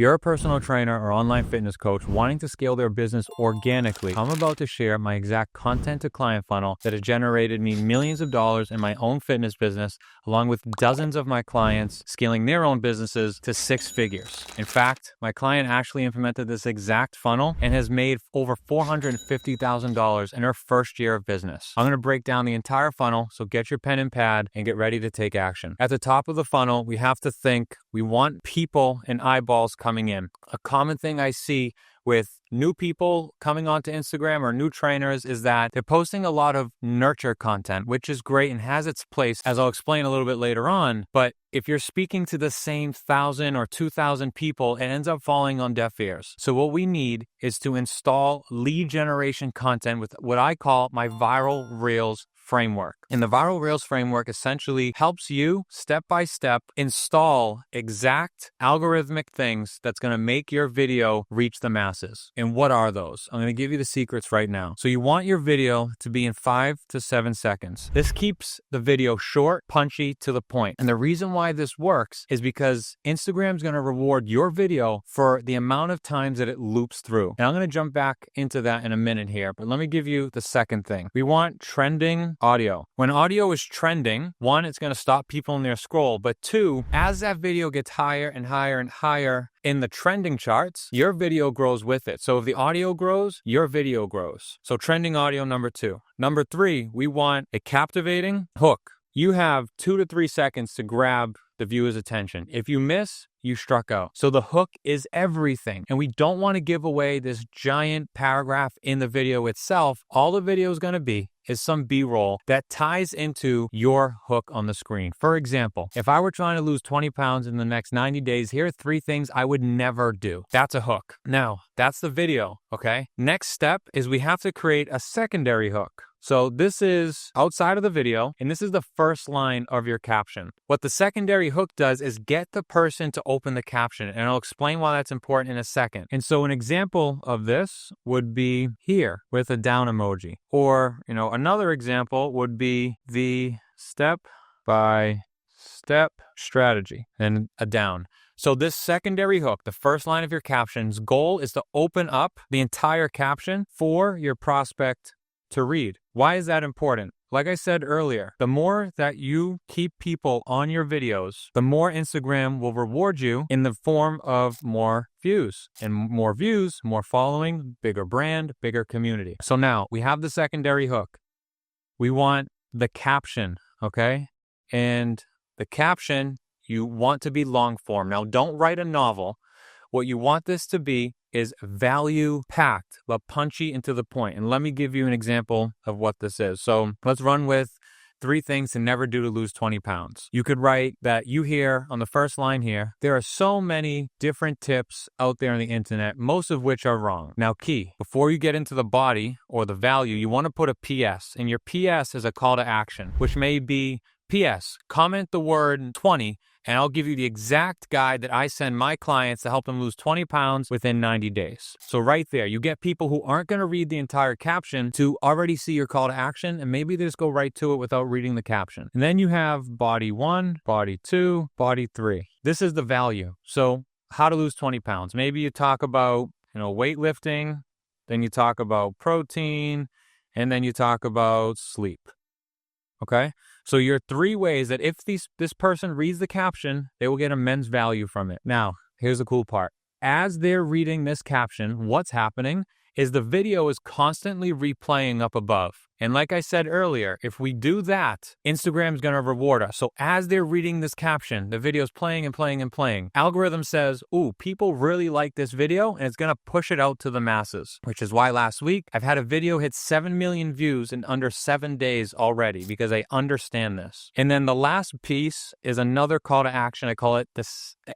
you're a personal trainer or online fitness coach wanting to scale their business organically, I'm about to share my exact content to client funnel that has generated me millions of dollars in my own fitness business, along with dozens of my clients scaling their own businesses to 6 figures. In fact, my client actually implemented this exact funnel and has made over $450,000 in her first year of business. I'm going to break down the entire funnel, so get your pen and pad and get ready to take action. At the top of the funnel, we have to think we want people and eyeballs coming in. A common thing I see with new people coming onto Instagram or new trainers is that they're posting a lot of nurture content, which is great and has its place, as I'll explain a little bit later on. But if you're speaking to the same 1,000 or 2,000 people, it ends up falling on deaf ears. So what we need is to install lead generation content with what I call my viral reels framework. And the viral reels framework essentially helps you step by step install exact algorithmic things that's going to make your video reach the masses. And what are those? I'm going to give you the secrets right now. So you want your video to be in 5 to 7 seconds. This keeps the video short, punchy, to the point. And the reason why this works is because Instagram's going to reward your video for the amount of times that it loops through. And I'm going to jump back into that in a minute here, but let me give you the second thing. We want trending audio. When audio is trending, one, it's going to stop people in their scroll, but two, as that video gets higher and higher and higher in the trending charts, your video grows with it. So if the audio grows, your video grows. So trending audio, number 2. Number 3, we want a captivating hook. You have 2 to 3 seconds to grab the viewer's attention. If you miss, you struck out. So the hook is everything. And we don't want to give away this giant paragraph in the video itself. All the video is going to be is some B-roll that ties into your hook on the screen. For example, if I were trying to lose 20 pounds in the next 90 days, here are 3 things I would never do. That's a hook. Now, that's the video, okay? Next step is we have to create a secondary hook. So this is outside of the video, and this is the first line of your caption. What the secondary hook does is get the person to open the caption, and I'll explain why that's important in a second. And so an example of this would be here with a down emoji. Or, another example would be the step-by-step strategy and a down. So this secondary hook, the first line of your caption's goal is to open up the entire caption for your prospect to read. Why is that important? Like I said earlier, the more that you keep people on your videos, the more Instagram will reward you in the form of more views. And more views, more following, bigger brand, bigger community. So now we have the secondary hook. We want the caption, okay? And the caption, you want to be long form. Now don't write a novel. What you want this to be is value-packed, but punchy and to the point. And let me give you an example of what this is. So let's run with 3 things to never do to lose 20 pounds. You could write that you hear on the first line here, there are so many different tips out there on the internet, most of which are wrong. Now key, before you get into the body or the value, you want to put a PS. And your PS is a call to action, which may be PS, comment the word 20, and I'll give you the exact guide that I send my clients to help them lose 20 pounds within 90 days. So right there, you get people who aren't going to read the entire caption to already see your call to action, and maybe they just go right to it without reading the caption. And then you have body 1, body 2, body 3. This is the value. So how to lose 20 pounds. Maybe you talk about, weightlifting, then you talk about protein, and then you talk about sleep. Okay? So your 3 ways that if this person reads the caption, they will get immense value from it. Now, here's the cool part. As they're reading this caption, what's happening is the video is constantly replaying up above. And like I said earlier, if we do that, Instagram's going to reward us. So as they're reading this caption, the video's playing and playing and playing. Algorithm says, ooh, people really like this video, and it's going to push it out to the masses, which is why last week I've had a video hit 7 million views in under 7 days already because I understand this. And then the last piece is another call to action. I call it the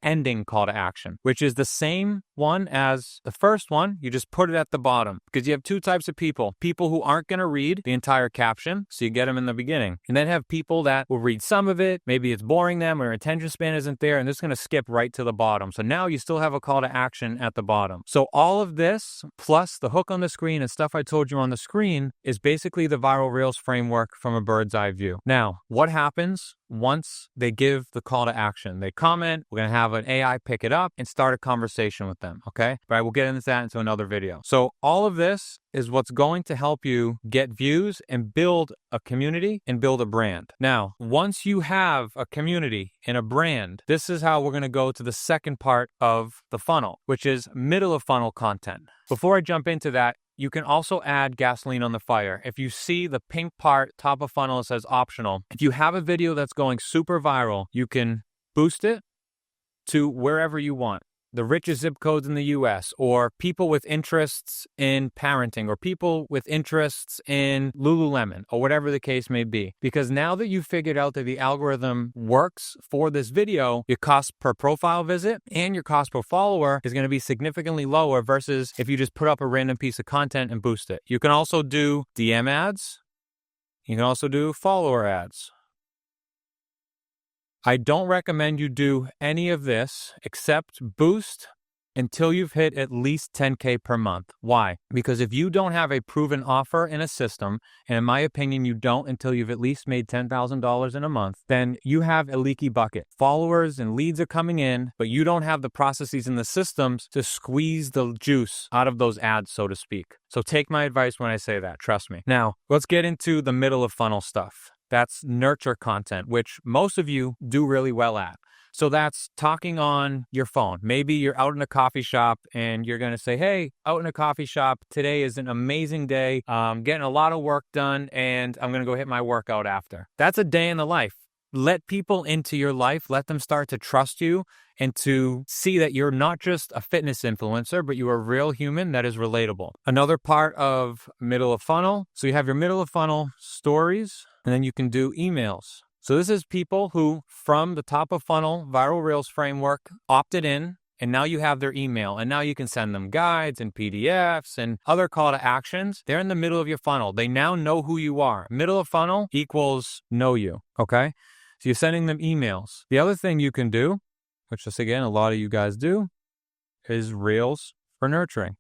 ending call to action, which is the same one as the first one. You just put it at the bottom because you have 2 types of people who aren't going to read the entire caption, so you get them in the beginning, and then have people that will read some of it. Maybe it's boring them or attention span isn't there, and they're just going to skip right to the bottom. So now you still have a call to action at the bottom. So all of this plus the hook on the screen and stuff I told you on the screen is basically the viral reels framework from a bird's eye view. Now, what happens once they give the call to action. They comment, we're going to have an AI pick it up and start a conversation with them, okay? But we'll get into that into another video. So all of this is what's going to help you get views and build a community and build a brand. Now, once you have a community and a brand, this is how we're going to go to the second part of the funnel, which is middle of funnel content. Before I jump into that, you can also add gasoline on the fire. If you see the pink part, top of funnel, it says optional. If you have a video that's going super viral, you can boost it to wherever you want. The richest zip codes in the US, or people with interests in parenting, or people with interests in Lululemon, or whatever the case may be. Because now that you've figured out that the algorithm works for this video, your cost per profile visit and your cost per follower is going to be significantly lower versus if you just put up a random piece of content and boost it. You can also do DM ads. You can also do follower ads. I don't recommend you do any of this except boost until you've hit at least 10K per month. Why? Because if you don't have a proven offer in a system, and in my opinion, you don't until you've at least made $10,000 in a month, then you have a leaky bucket. Followers and leads are coming in, but you don't have the processes in the systems to squeeze the juice out of those ads, so to speak. So take my advice when I say that, trust me. Now, let's get into the middle of funnel stuff. That's nurture content, which most of you do really well at. So that's talking on your phone. Maybe you're out in a coffee shop and you're going to say, hey, out in a coffee shop, today is an amazing day. Getting a lot of work done and I'm going to go hit my workout after. That's a day in the life. Let people into your life. Let them start to trust you and to see that you're not just a fitness influencer, but you are a real human that is relatable. Another part of middle of funnel. So you have your middle of funnel stories, and then you can do emails. So this is people who, from the top of funnel viral reels framework, opted in, and now you have their email, and now you can send them guides and PDFs and other call to actions. They're in the middle of your funnel. They now know who you are. Middle of funnel equals know you, okay? So you're sending them emails. The other thing you can do, which is again, a lot of you guys do, is reels for nurturing.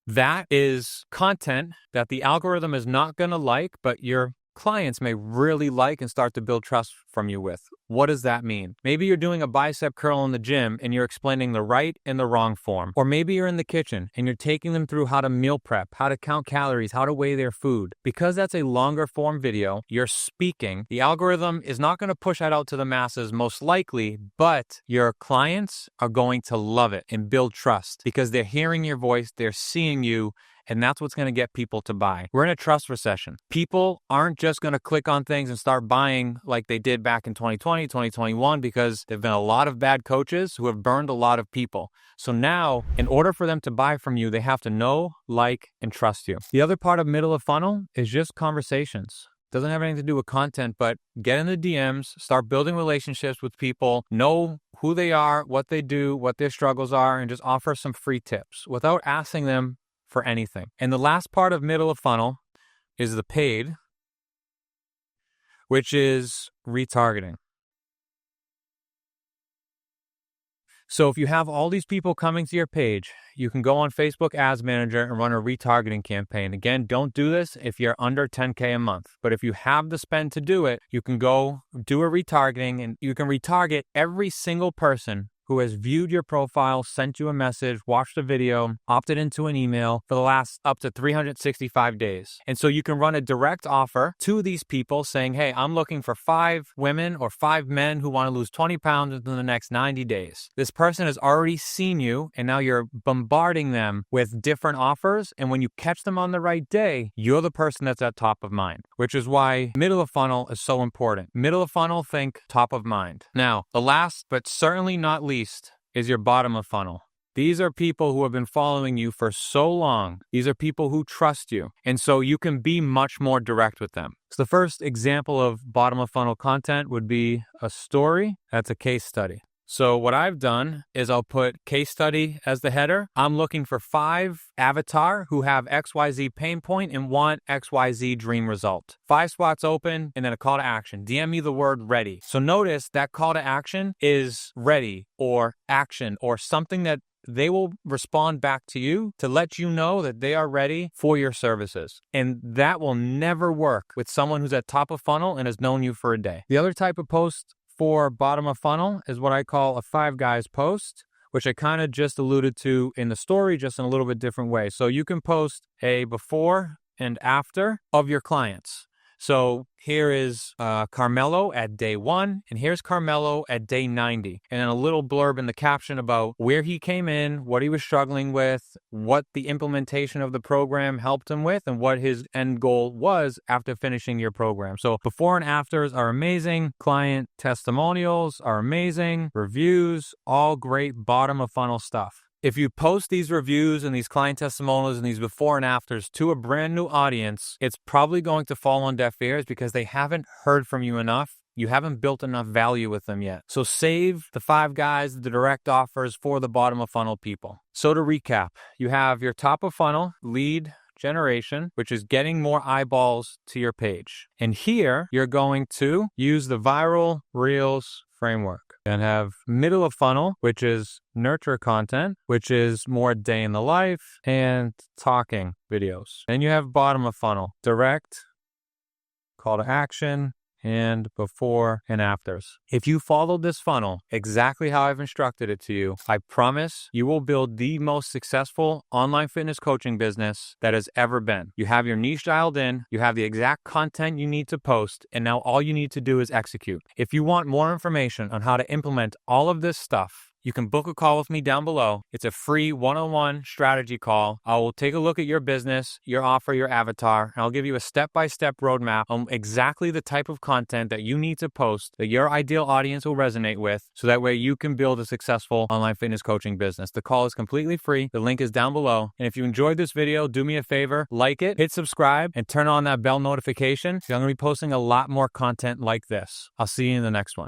That is content that the algorithm is not going to like, but your clients may really like and start to build trust from you with. What does that mean? Maybe you're doing a bicep curl in the gym and you're explaining the right and the wrong form. Or maybe you're in the kitchen and you're taking them through how to meal prep, how to count calories, how to weigh their food. Because that's a longer form video, you're speaking. The algorithm is not going to push that out to the masses most likely, but your clients are going to love it and build trust because they're hearing your voice, they're seeing you, and that's what's going to get people to buy. We're in a trust recession. People aren't just going to click on things and start buying like they did back in 2020, 2021, because there have been a lot of bad coaches who have burned a lot of people. So now, in order for them to buy from you, they have to know, like, and trust you. The other part of middle of funnel is just conversations. Doesn't have anything to do with content, but get in the DMs, start building relationships with people, know who they are, what they do, what their struggles are, and just offer some free tips without asking them for anything. And the last part of middle of funnel is the paid, which is retargeting. So if you have all these people coming to your page, you can go on Facebook Ads Manager and run a retargeting campaign. Again, don't do this if you're under 10K a month. But if you have the spend to do it, you can go do a retargeting and you can retarget every single person who has viewed your profile, sent you a message, watched a video, opted into an email for the last up to 365 days. And so you can run a direct offer to these people saying, hey, I'm looking for 5 women or 5 men who want to lose 20 pounds within the next 90 days. This person has already seen you, and now you're bombarding them with different offers. And when you catch them on the right day, you're the person that's at top of mind, which is why middle of funnel is so important. Middle of funnel, think top of mind. Now, the last, but certainly not least, is your bottom of funnel. These are people who have been following you for so long. These are people who trust you. And so you can be much more direct with them. So the first example of bottom of funnel content would be a story. That's a case study. So what I've done is I'll put case study as the header. I'm looking for 5 avatar who have XYZ pain point and want XYZ dream result. 5 spots open and then a call to action. DM me the word ready. So notice that call to action is ready or action or something that they will respond back to you to let you know that they are ready for your services. And that will never work with someone who's at top of funnel and has known you for a day. The other type of post for bottom of funnel is what I call a Five Guys post, which I kind of just alluded to in the story, just in a little bit different way. So you can post a before and after of your clients. So here is Carmelo at day 1, and here's Carmelo at day 90. And then a little blurb in the caption about where he came in, what he was struggling with, what the implementation of the program helped him with, and what his end goal was after finishing your program. So before and afters are amazing. Client testimonials are amazing. Reviews, all great bottom of funnel stuff. If you post these reviews and these client testimonials and these before and afters to a brand new audience, it's probably going to fall on deaf ears because they haven't heard from you enough. You haven't built enough value with them yet. So save the Five Guys, the direct offers for the bottom of funnel people. So to recap, you have your top of funnel lead generation, which is getting more eyeballs to your page. And here you're going to use the viral reels framework and have middle of funnel, which is nurture content, which is more day in the life and talking videos. And you have bottom of funnel, direct, call to action, and before and afters. If you followed this funnel exactly how I've instructed it to you, I promise you will build the most successful online fitness coaching business that has ever been. You have your niche dialed in, you have the exact content you need to post, and now all you need to do is execute. If you want more information on how to implement all of this stuff, you can book a call with me down below. It's a free one-on-one strategy call. I will take a look at your business, your offer, your avatar, and I'll give you a step-by-step roadmap on exactly the type of content that you need to post that your ideal audience will resonate with, so that way you can build a successful online fitness coaching business. The call is completely free. The link is down below. And if you enjoyed this video, do me a favor, like it, hit subscribe, and turn on that bell notification. I'm going to be posting a lot more content like this. I'll see you in the next one.